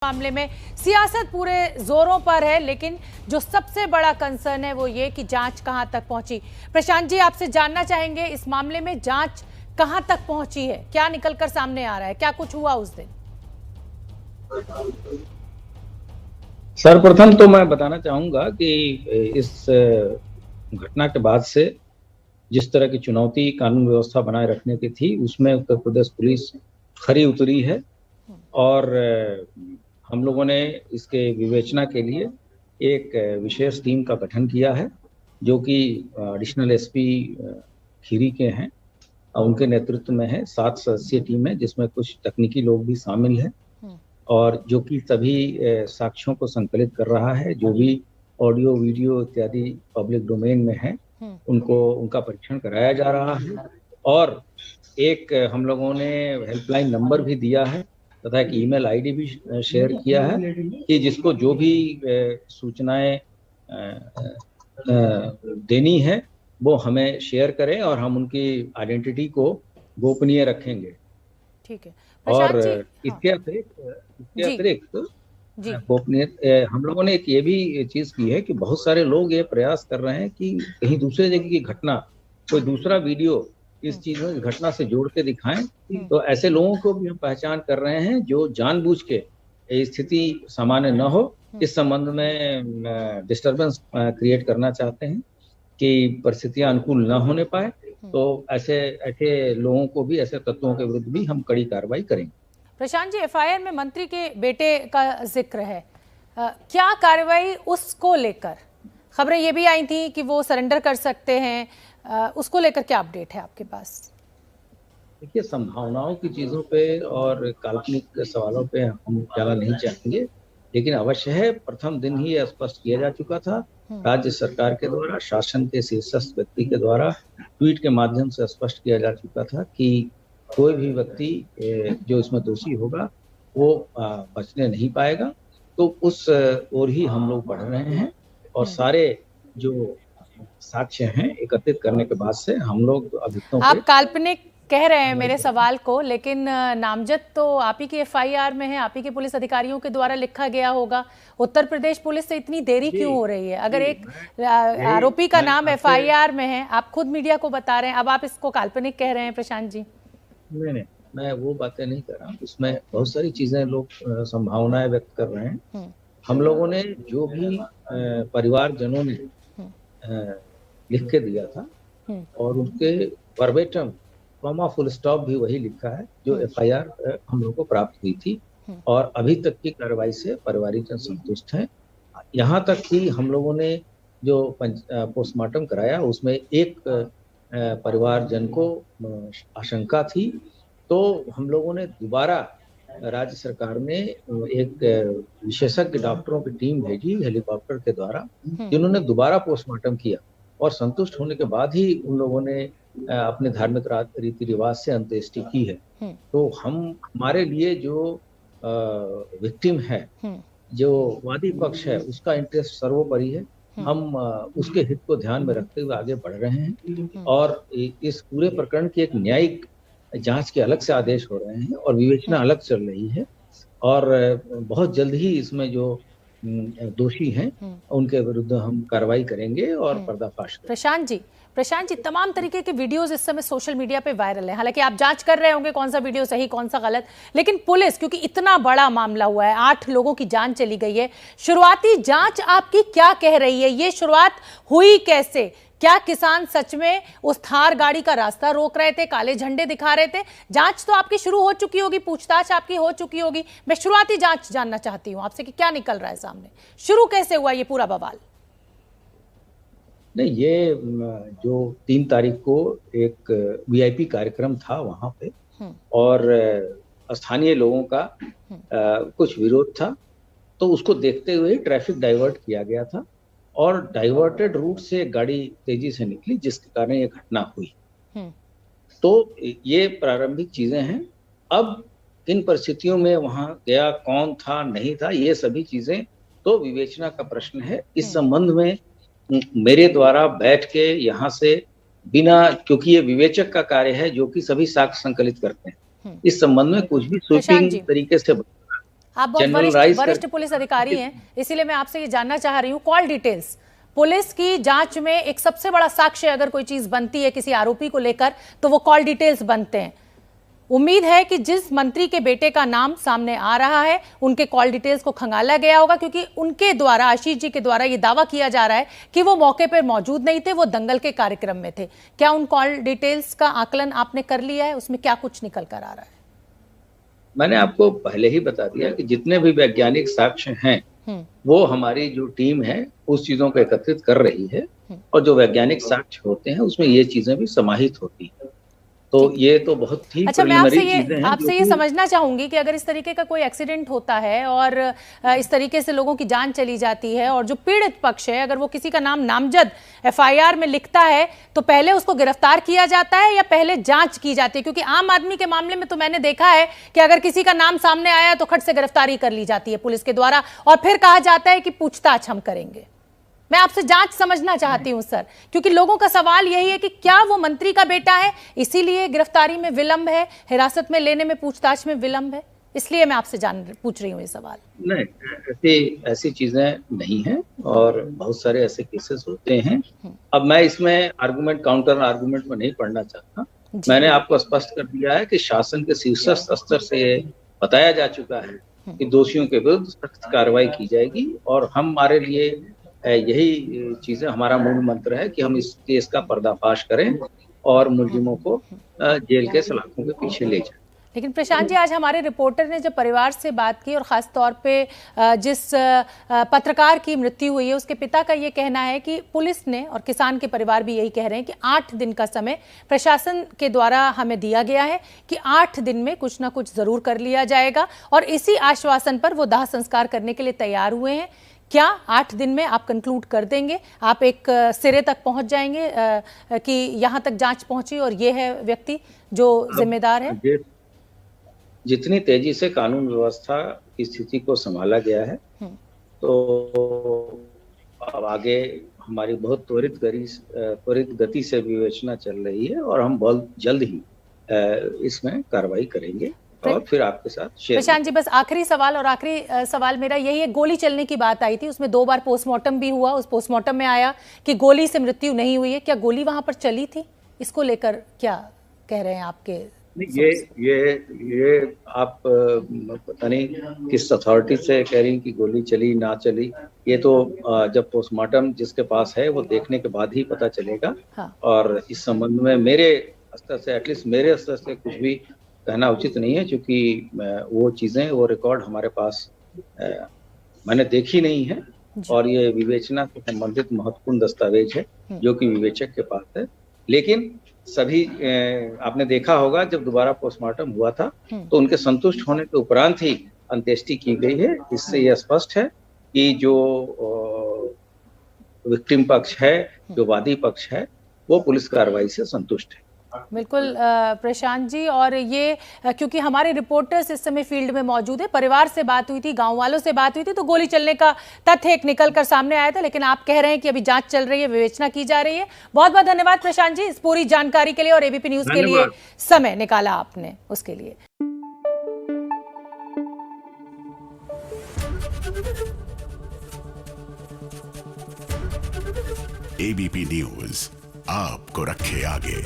मामले में सियासत पूरे जोरों पर है, लेकिन जो सबसे बड़ा कंसर्न है वो ये कि जांच कहां तक पहुंची। प्रशांत जी, आपसे जानना चाहेंगे इस मामले में जांच कहां तक पहुंची है, क्या निकलकर सामने आ रहा है, क्या कुछ हुआ उस दिन? सर्वप्रथम तो मैं बताना चाहूंगा कि इस घटना के बाद से जिस तरह की चुनौती कानून व्यवस्था बनाए रखने की थी, उसमें उत्तर प्रदेश पुलिस खरी उतरी है और हम लोगों ने इसके विवेचना के लिए एक विशेष टीम का गठन किया है, जो कि एडिशनल एसपी खीरी के हैं। उनके नेतृत्व में है 7 सदस्यीय टीम है, जिसमें कुछ तकनीकी लोग भी शामिल हैं और जो कि सभी साक्ष्यों को संकलित कर रहा है। जो भी ऑडियो वीडियो इत्यादि पब्लिक डोमेन में है, उनका परीक्षण कराया जा रहा है और एक हम लोगों ने हेल्पलाइन नंबर भी दिया है तथा एक ईमेल आईडी भी शेयर किया है कि जिसको जो भी सूचनाएं देनी है वो हमें शेयर करें और हम उनकी आइडेंटिटी को गोपनीय रखेंगे। ठीक है। और इसके अतिरिक्त गोपनीय हम लोगों ने एक ये भी चीज की है कि बहुत सारे लोग ये प्रयास कर रहे हैं कि कहीं दूसरे जगह की घटना, कोई दूसरा वीडियो इस चीज में घटना से जोड़ के दिखाएं। तो ऐसे लोगों को भी हम पहचान कर रहे हैं जो जानबूझ के स्थिति सामान्य न हो इस संबंध में डिस्टरबेंस क्रिएट करना चाहते हैं कि परिस्थितियां अनुकूल न होने पाए। तो ऐसे लोगों को भी, ऐसे तत्वों के विरुद्ध भी हम कड़ी कार्रवाई करेंगे। प्रशांत जी, एफआईआर में मंत्री के बेटे का जिक्र है, क्या कार्रवाई उसको लेकर? खबरें ये भी आई थी कि वो सरेंडर कर सकते हैं, उसको लेकर क्या अपडेट है आपके पास? देखिए, संभावनाओं की चीजों पे और काल्पनिक सवालों पे हम जाना नहीं चाहेंगे, लेकिन अवश्य है प्रथम दिन ही यह स्पष्ट किया जा चुका था राज्य सरकार के द्वारा, शासन के शीर्षस्थ व्यक्ति के द्वारा ट्वीट के माध्यम से स्पष्ट किया जा चुका था कि कोई भी व्यक्ति जो इसमें दोषी होगा वो बचने नहीं पाएगा। तो उस ओर ही हम लोग बढ़ रहे हैं और सारे जो साक्ष्य हैं एकत्रित करने के बाद से हम लोग अभियुक्तों आप काल्पनिक कह रहे हैं मेरे सवाल को, लेकिन नामजद तो आप ही की एफआईआर में है, आप ही के पुलिस अधिकारियों के द्वारा लिखा गया होगा। उत्तर प्रदेश पुलिस से इतनी देरी क्यों हो रही है? अगर एक आरोपी का नाम एफआईआर में है, आप खुद मीडिया को बता रहे हैं, अब आप इसको काल्पनिक कह रहे हैं प्रशांत जी? नहीं, मैं वो बातें नहीं कर रहा। इसमें बहुत सारी चीजें लोग संभावनाएं व्यक्त कर रहे हैं। हम लोगों ने जो भी परिवारजनों ने लिख के दिया था और उनके वर्बेटम कॉमा फुल स्टॉप भी वही लिखा है जो एफआईआर हम लोगों को प्राप्त हुई थी और अभी तक की कार्रवाई से परिवारजन संतुष्ट हैं। यहाँ तक कि हम लोगों ने जो पोस्टमार्टम कराया उसमें एक परिवारजन को आशंका थी, तो हम लोगों ने दोबारा, राज्य सरकार ने एक विशेषज्ञ डॉक्टरों की टीम भेजी हेलीकॉप्टर के द्वारा, जिन्होंने दोबारा पोस्टमार्टम किया और संतुष्ट होने के बाद ही उन लोगों ने अपने धार्मिक रीति रिवाज से अंत्येष्टि की है। तो हमारे लिए जो विक्टिम है, जो वादी पक्ष है, उसका इंटरेस्ट सर्वोपरि है। हम उसके हित को ध्यान में रखते हुए आगे बढ़ रहे हैं और इस पूरे प्रकरण की एक न्यायिक जांच के अलग से आदेश हो रहे हैं और विवेचना अलग चल रही है और बहुत जल्द ही इसमें जो दोषी हैं उनके विरुद्ध हम कार्रवाई करेंगे और पर्दाफाश करेंगे। प्रशांत जी, तमाम तरीके के वीडियोस इस समय सोशल मीडिया पे वायरल हैं। हालांकि आप जांच कर रहे होंगे कौन सा वीडियो सही कौन सा गलत, लेकिन पुलिस, क्योंकि इतना बड़ा मामला हुआ है, 8 लोगों की जान चली गई है, शुरुआती जांच आपकी क्या कह रही है? ये शुरुआत हुई कैसे? क्या किसान सच में उस थार गाड़ी का रास्ता रोक रहे थे, काले झंडे दिखा रहे थे? जांच तो आपकी शुरू हो चुकी होगी, पूछताछ आपकी हो चुकी होगी। मैं शुरुआती जांच जानना चाहती हूं आपसे कि क्या निकल रहा है सामने, शुरू कैसे हुआ ये पूरा बवाल? नहीं, ये जो 3 तारीख को एक वीआईपी कार्यक्रम था वहां पे और स्थानीय लोगों का कुछ विरोध था, तो उसको देखते हुए ट्रैफिक डाइवर्ट किया गया था और डाइवर्टेड रूट से गाड़ी तेजी से निकली, जिसके कारण ये घटना हुई। तो ये प्रारंभिक चीजें हैं। अब किन परिस्थितियों में वहां गया, कौन था, नहीं था, ये सभी चीजें तो विवेचना का प्रश्न है। इस संबंध में मेरे द्वारा बैठ के यहाँ से बिना, क्योंकि ये विवेचक का कार्य है जो कि सभी साक्ष्य संकलित करते हैं, इस संबंध में कुछ भी स्वीपिंग तरीके से आप बहुत वरिष्ठ पुलिस अधिकारी हैं, इसीलिए मैं आपसे ये जानना चाह रही हूँ, कॉल डिटेल्स। पुलिस की जांच में एक सबसे बड़ा साक्ष्य अगर कोई चीज बनती है किसी आरोपी को लेकर तो वो कॉल डिटेल्स बनते हैं। उम्मीद है कि जिस मंत्री के बेटे का नाम सामने आ रहा है उनके कॉल डिटेल्स को खंगाला गया होगा, क्योंकि उनके द्वारा, आशीष जी के द्वारा, यह दावा किया जा रहा है कि वो मौके पर मौजूद नहीं थे, वो दंगल के कार्यक्रम में थे। क्या उन कॉल डिटेल्स का आकलन आपने कर लिया है? उसमें क्या कुछ निकल कर आ रहा है? मैंने आपको पहले ही बता दिया कि जितने भी वैज्ञानिक साक्ष्य हैं वो हमारी जो टीम है उस चीजों को एकत्रित कर रही है, और जो वैज्ञानिक साक्ष्य होते हैं उसमें ये चीजें भी समाहित होती हैं। तो ये तो बहुत ही अच्छा, मैं आपसे ये समझना चाहूंगी कि अगर इस तरीके का कोई एक्सीडेंट होता है और इस तरीके से लोगों की जान चली जाती है और जो पीड़ित पक्ष है अगर वो किसी का नाम नामजद एफआईआर में लिखता है तो पहले उसको गिरफ्तार किया जाता है या पहले जांच की जाती है? क्योंकि आम आदमी के मामले में तो मैंने देखा है कि अगर किसी का नाम सामने आया तो खट से गिरफ्तारी कर ली जाती है पुलिस के द्वारा और फिर कहा जाता है कि पूछताछ हम करेंगे। मैं आपसे जांच समझना चाहती हूं सर, क्योंकि लोगों का सवाल यही है कि क्या वो मंत्री का बेटा है इसीलिए गिरफ्तारी में विलंब है, हिरासत में लेने में, पूछताछ में विलंब है? इसलिए मैं आपसे पूछ रही हूँ ये सवाल। नहीं, ऐसी चीजें नहीं है और बहुत सारे ऐसे केसेस होते हैं। अब मैं इसमें आर्गुमेंट, काउंटर आर्गुमेंट में नहीं पढ़ना चाहता। मैंने आपको स्पष्ट कर दिया है कि शासन के शीर्षस्थ स्तर से बताया जा चुका है कि दोषियों के विरुद्ध सख्त कार्रवाई की जाएगी, और हमारे लिए यही चीजें, हमारा मूल मंत्र है कि हम इस केस का पर्दाफाश करें और मुलजिमों को जेल के सलाखों के पीछे ले जाएं। लेकिन प्रशांत जी, आज हमारे रिपोर्टर ने जब परिवार से बात की और ख़ास तौर पे जिस पत्रकार की मृत्यु हुई है उसके पिता का ये कहना है कि पुलिस ने, और किसान के परिवार भी यही कह रहे हैं कि 8 दिन का समय प्रशासन के द्वारा हमें दिया गया है कि 8 दिन में कुछ ना कुछ ज़रूर कर लिया जाएगा, और इसी आश्वासन पर वो दाह संस्कार करने के लिए तैयार हुए हैं। क्या 8 दिन में आप कंक्लूड कर देंगे, आप एक सिरे तक पहुंच जाएंगे कि यहां तक जांच पहुंची और ये है व्यक्ति जो जिम्मेदार है? जितनी तेजी से कानून व्यवस्था की स्थिति को संभाला गया है तो अब आगे हमारी बहुत त्वरित गति से विवेचना चल रही है और हम बहुत जल्द ही इसमें कार्रवाई करेंगे और फिर आपके साथ शेयर। प्रशांत जी, बस आखिरी सवाल मेरा यही है, गोली चलने की बात आई थी, उसमें 2 बार पोस्टमार्टम भी हुआ, उस पोस्टमार्टम में आया कि गोली से मृत्यु नहीं हुई है। क्या गोली वहां पर चली थी? इसको लेकर क्या कह रहे हैं आपके? ये आप पता नहीं किस अथॉरिटी से कह रही कि गोली चली ना चली, ये तो जब पोस्टमार्टम जिसके पास है वो देखने के बाद ही पता चलेगा। हाँ। और इस संबंध में मेरे स्तर से, एटलीस्ट मेरे स्तर से कुछ भी कहना उचित नहीं है, क्योंकि वो चीजें, वो रिकॉर्ड हमारे पास मैंने देखी नहीं है और ये विवेचना से संबंधित महत्वपूर्ण दस्तावेज है जो कि विवेचक के पास है। लेकिन सभी आपने देखा होगा जब दोबारा पोस्टमार्टम हुआ था तो उनके संतुष्ट होने के उपरांत ही अंत्येष्टि की गई है। इससे यह स्पष्ट है कि जो विक्टिम पक्ष है, जो वादी पक्ष है, वो पुलिस कार्रवाई से संतुष्ट है। बिल्कुल प्रशांत जी, और ये क्योंकि हमारे रिपोर्टर्स इस समय फील्ड में मौजूद है, परिवार से बात हुई थी, गांव वालों से बात हुई थी, तो गोली चलने का तथ्य एक निकल कर सामने आया था, लेकिन आप कह रहे हैं कि अभी जांच चल रही है, विवेचना की जा रही है। बहुत बहुत धन्यवाद प्रशांत जी इस पूरी जानकारी के लिए और एबीपी न्यूज के लिए समय निकाला आपने, उसके लिए। एबीपी न्यूज आपको रखे आगे।